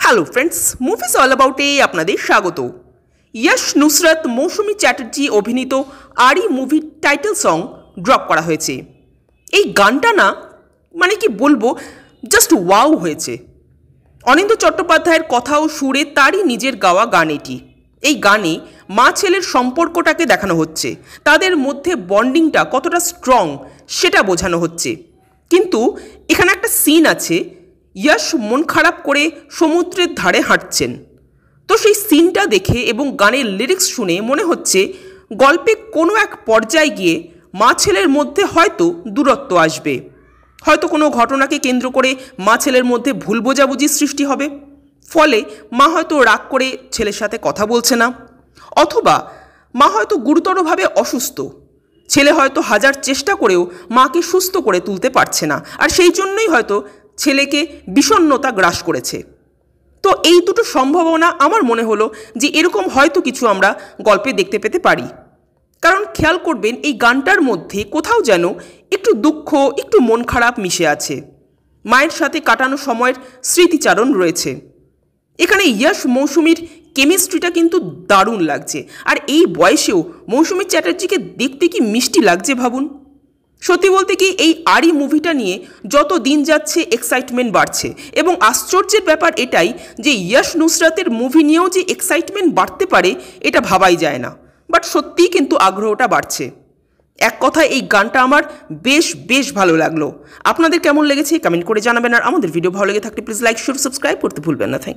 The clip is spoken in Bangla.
হ্যালো ফ্রেন্ডস, মুভিজ অল অ্যাবাউটে আপনাদের স্বাগত। ইয়াশ নুসরাত মৌসুমী চ্যাটার্জি অভিনীত আরি মুভির টাইটেল সং ড্রপ করা হয়েছে। এই গানটা না মানে কি বলবো, জাস্ট ওয়াও হয়েছে। অনিন্দ্য চট্টোপাধ্যায়ের কথা ও সুরে তারই নিজের গাওয়া গান এটি। এই গানে মা ছেলের সম্পর্কটাকে দেখানো হচ্ছে, তাদের মধ্যে বন্ডিংটা কতটা স্ট্রং সেটা বোঝানো হচ্ছে। কিন্তু এখানে একটা সিন আছে, ইয়াশ মন খারাপ করে সমুদ্রের ধারে হাঁটছেন। তো সেই সিনটা দেখে এবং গানের লিরিক্স শুনে মনে হচ্ছে গল্পে কোনো এক পর্যায়ে গিয়ে মা ছেলের মধ্যে হয়তো দূরত্ব আসবে, হয়তো কোনো ঘটনাকে কেন্দ্র করে মা ছেলের মধ্যে ভুল বোঝাবুঝির সৃষ্টি হবে। ফলে মা হয়তো রাগ করে ছেলের সাথে কথা বলছে না, অথবা মা হয়তো গুরুতরভাবে অসুস্থ। ছেলে হয়তো হাজার চেষ্টা করেও মাকে সুস্থ করে তুলতে পারছে না, আর সেই জন্যই হয়তো ছেলেকে বিষণ্ণতা গ্রাস করেছে। তো এই দুটো সম্ভাবনা আমার মনে হলো যে এরকম হয়তো কিছু আমরা গল্পে দেখতে পেতে পারি। কারণ খেয়াল করবেন, এই গানটার মধ্যে কোথাও যেন একটু দুঃখ, একটু মন খারাপ মিশে আছে। মায়ের সাথে কাটানো সময়ের স্মৃতিচারণ রয়েছে। এখানে ইয়াশ মৌসুমীর কেমিস্ট্রিটা কিন্তু দারুণ লাগছে। আর এই বয়সেও মৌসুমী চ্যাটার্জিকে দেখতে কি মিষ্টি লাগছে ভাবুন। সত্যি বলতে কি, এই আরি মুভিটা নিয়ে যত দিন যাচ্ছে এক্সাইটমেন্ট বাড়ছে, এবং আশ্চর্যের ব্যাপার এটাই যে ইয়াশ নুসরাতের মুভি নিয়েও যে এক্সাইটমেন্ট বাড়তে পারে এটা ভাবাই যায় না। বাট সত্যিই কিন্তু আগ্রহটা বাড়ছে। এক কথায় এই গানটা আমার বেশ ভালো লাগলো। আপনাদের কেমন লেগেছে কমেন্ট করে জানাবেন। আর আমাদের ভিডিও ভালো লেগে থাকলে প্লিজ লাইক, শেয়ার, সাবস্ক্রাইব করতে ভুলবেন না। Thank you.